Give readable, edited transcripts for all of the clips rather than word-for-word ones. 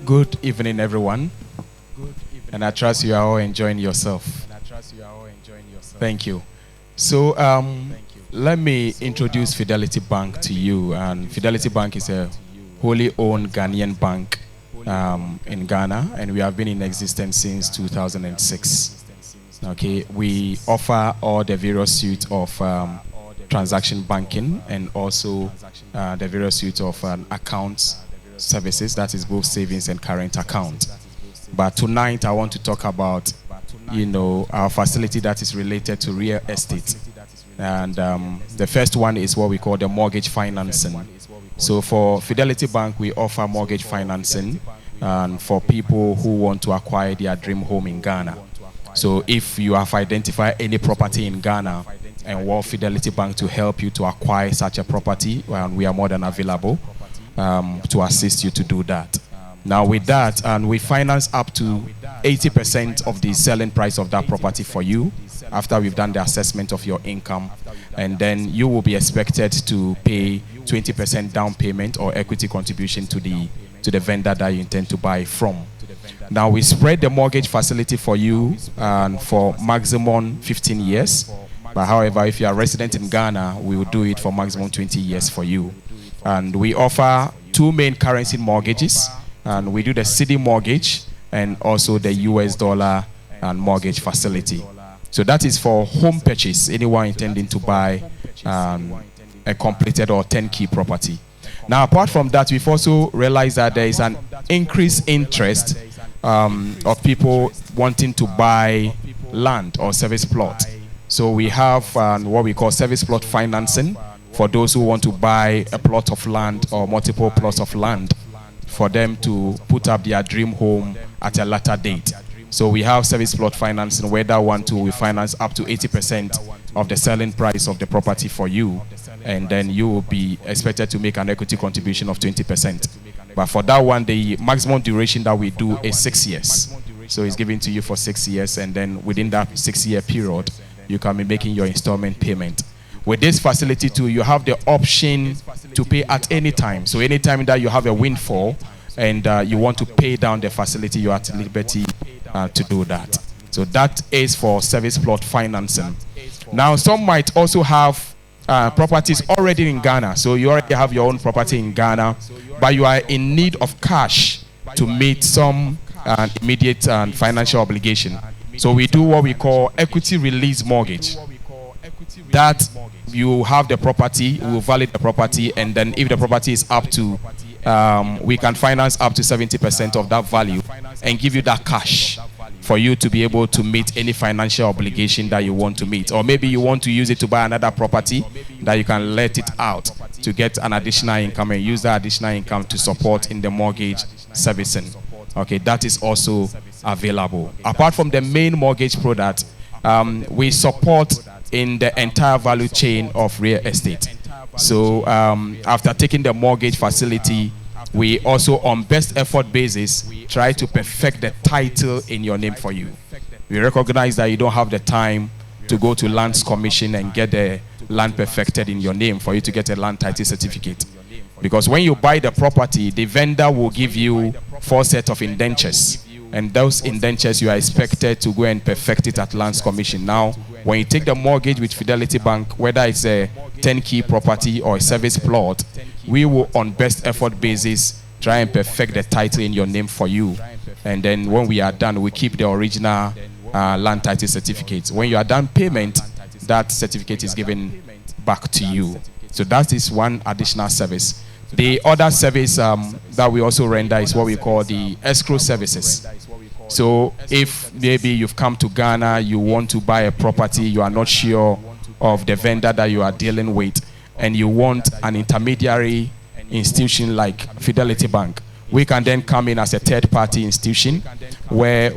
Good evening, everyone. And I trust you are all enjoying yourself. Thank you. So, let me introduce Fidelity Bank to you. And Fidelity Bank is a wholly owned Ghanaian bank in Ghana, and we have been in existence since 2006. Okay, we offer all the various suite of transaction banking and also the various suite of accounts services, that is both savings and current account. But tonight I want to talk about, our facility that is related to real estate. And the first one is what we call the mortgage financing. So for Fidelity Bank, we offer mortgage financing for people who want to acquire their dream home in Ghana. So if you have identified any property in Ghana and want Fidelity Bank to help you to acquire such a property, we are more than available to assist you to do that. Now with that, we finance up to 80% of the selling price of that property for you after we've done the assessment of your income, and then you will be expected to pay 20% down payment or equity contribution to the vendor that you intend to buy from. Now we spread the mortgage facility for you for maximum 15 years. But however, if you are resident in Ghana, we will do it for maximum 20 years for you. And we offer two main currency mortgages. And we do the city mortgage and also the US dollar and mortgage facility. So that is for home purchase, anyone intending to buy a completed or turnkey property. Now, apart from that, we've also realized that there is an increased interest of people wanting to buy land or service plot. So we have what we call service plot financing for those who want to buy a plot of land or multiple plots of land for them to put up their dream home at a later date. So we have service plot financing where that one too we finance up to 80% of the selling price of the property for you, and then you will be expected to make an equity contribution of 20%. But for that one, the maximum duration that we do is 6 years. So it's given to you for 6 years, and then within that 6-year period, you can be making your installment payment. With this facility too, you have the option to pay at any time. So anytime that you have a windfall and you want to pay down the facility, you are at liberty to do that. So that is for service plot financing. Now, some might also have properties already in Ghana. So you already have your own property in Ghana, but you are in need of cash to meet some immediate financial obligation. So we do what we call equity release mortgage. That you have the property, we will validate the property, and then if the property is up to, we can finance up to 70% of that value and give you that cash for you to be able to meet any financial obligation that you want to meet. Or maybe you want to use it to buy another property that you can let it out to get an additional income and use that additional income to support in the mortgage servicing. Okay, that is also available. Apart from the main mortgage product, we support in the entire value chain of real estate. So after taking the mortgage facility, we also on best effort basis try to perfect the title in your name for you. We recognize that you don't have the time to go to Lands Commission and get the land perfected in your name for you to get a land title certificate. Because when you buy the property, the vendor will give you 4 sets of indentures. And those indentures, you are expected to go and perfect it at Lands Commission. Now, when you take the mortgage with Fidelity Bank, whether it's a turnkey property or a service plot, we will, on best effort basis, try and perfect the title in your name for you. And then when we are done, we keep the original land title certificate. When you are done payment, that certificate is given back to you. So that is one additional service. The other service that we also render is what we call the escrow services. So if maybe you've come to Ghana, you want to buy a property, you are not sure of the vendor that you are dealing with, and you want an intermediary institution like Fidelity Bank, we can then come in as a third-party institution where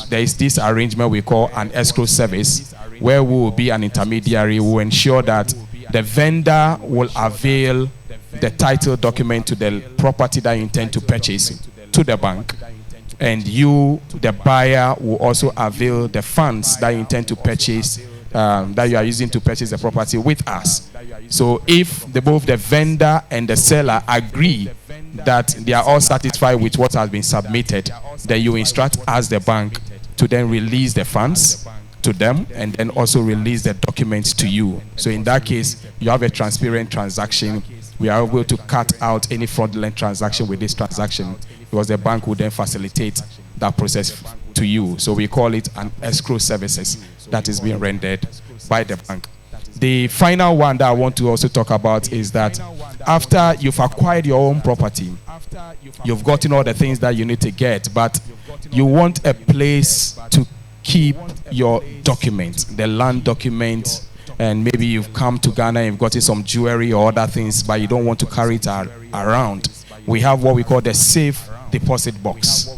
there is this arrangement we call an escrow service, where we will be an intermediary. We will ensure that the vendor will avail the title document to the property that you intend to purchase to the bank, and you, the buyer, will also avail the funds that you intend to purchase, that you are using to purchase the property with us. So if both the vendor and the seller agree that they are all satisfied with what has been submitted, then you instruct us, the bank, to then release the funds to them and then also release the documents to you. So in that case, you have a transparent transaction. We are able to cut out any fraudulent transaction with this transaction because the bank will then facilitate that process to you. So we call it an escrow services that is being rendered by the bank. The final one that I want to also talk about is that after you've acquired your own property, you've gotten all the things that you need to get, but you want a place to keep your documents, the land documents, and maybe you've come to Ghana and you've gotten some jewelry or other things, but you don't want to carry it around. We have what we call the safe deposit box.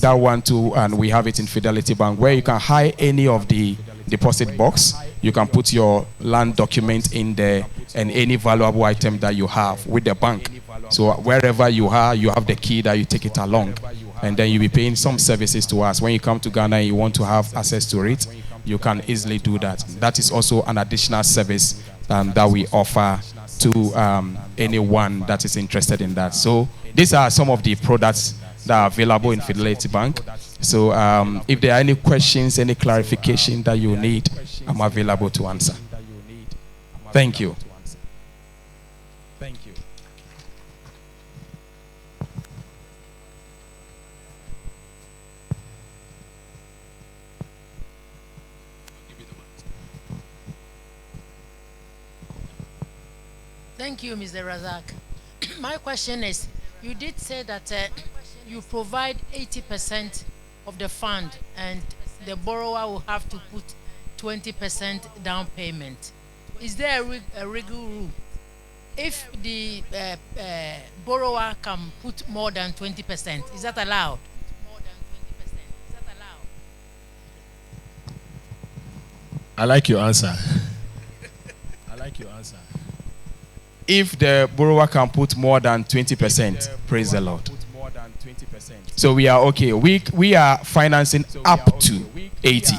That one too, and we have it in Fidelity Bank, where you can hide any of the deposit box. You can put your land document in there and any valuable item that you have with the bank. So wherever you are, you have the key that you take it along. And then you'll be paying some services to us. When you come to Ghana and you want to have access to it, you can easily do that. That is also an additional service that we offer to anyone that is interested in that. So these are some of the products that are available in Fidelity Bank. So if there are any questions, any clarification that you need, I'm available to answer. Thank you. Thank you. Thank you, Mr. Razak. My question is, you did say that you provide 80% of the fund and the borrower will have to put 20% down payment. Is there a regular rule? If the borrower can put more than 20%, is that allowed? I like your answer. I like your answer. If the borrower can put more than 20%, praise the Lord. So we are okay. We are financing up to 80.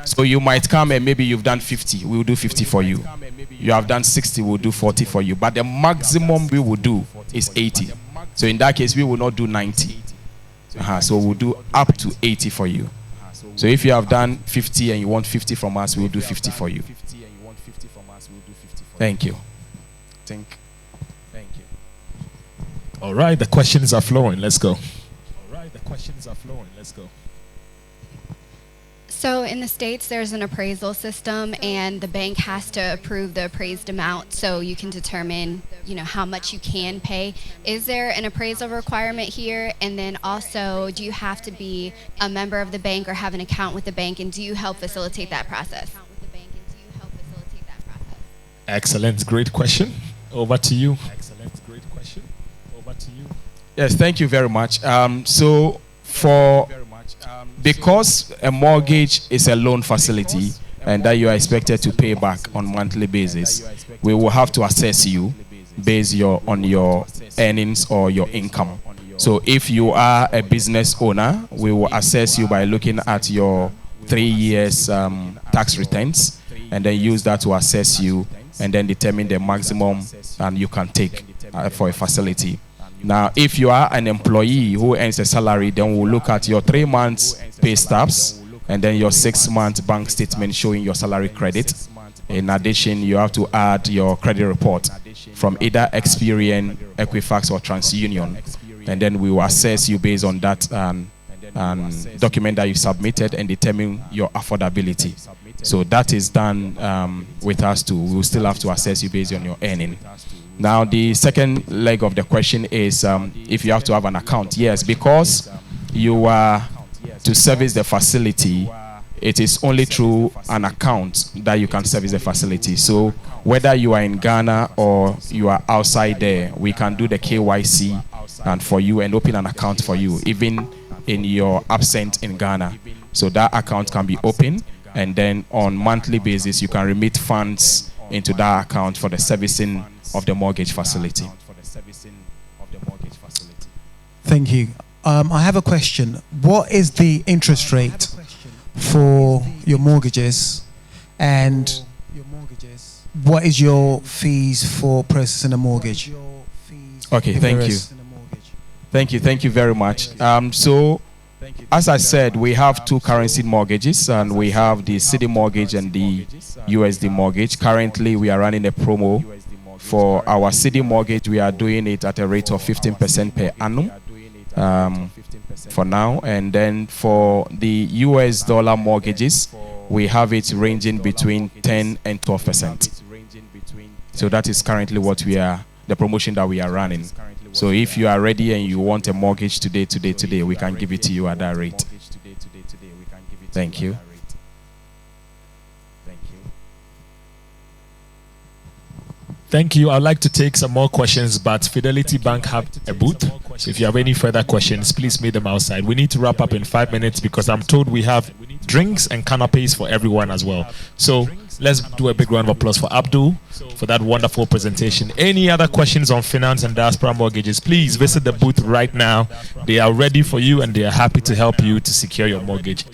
So you might come and maybe you've done 50. We will do 50 for you. You have done 60. We'll do 40 for you. But the maximum we will do is 80. So in that case, we will not do 90. So we'll do up to 80 for you. So if you have done 50 and you want 50 from us, we'll do 50 for you. Thank you. Thank you. All right, the questions are flowing. Let's go. So in the States, there's an appraisal system, and the bank has to approve the appraised amount so you can determine, how much you can pay. Is there an appraisal requirement here? And then also, do you have to be a member of the bank or have an account with the bank, and do you help facilitate that process? Excellent. Great question. Over to you. Yes, thank you very much. Because a mortgage is a loan facility and that you are expected to pay back on a monthly basis, we will have to assess you based on your earnings or your income. So if you are a business owner, we will assess you by looking at your 3 years tax returns and then use that to assess you and then determine the maximum you can take for a facility. Now, if you are an employee who earns a salary, then we'll look at your 3 months pay stubs and then your 6-month bank statement showing your salary credit. In addition, you have to add your credit report from either Experian, Equifax, or TransUnion. And then we will assess you based on that document that you submitted and determine your affordability. So that is done with us too. We will still have to assess you based on your earning. Now, the second leg of the question is if you have to have an account. Yes, because you are to service the facility, it is only through an account that you can service the facility. So whether you are in Ghana or you are outside there, we can do the KYC and for you and open an account for you, even in your absence in Ghana. So that account can be open, and then on monthly basis, you can remit funds into that account for the servicing of the mortgage facility. Thank you. I have a question. What is the interest rate for your mortgages, and what is your fees for processing a mortgage? Okay, thank you. Thank you very much. So, as I said, we have two currency mortgages, and we have the city mortgage and the USD mortgage. Currently, we are running a promo for our city mortgage. We are doing it at a rate of 15% per annum for now, and then for the US dollar mortgages, we have it ranging between 10 and 12%. So that is currently what we are, the promotion that we are running. So if you are ready and you want a mortgage today, we can give it to you at that rate. Thank you. Thank you. I'd like to take some more questions, but Fidelity Bank have a booth. So if you have any further questions, please meet them outside. We need to wrap up in 5 minutes because I'm told we have drinks and canapes for everyone as well. So let's do a big round of applause for Abdul for that wonderful presentation. Any other questions on finance and diaspora mortgages, please visit the booth right now. They are ready for you and they are happy to help you to secure your mortgage.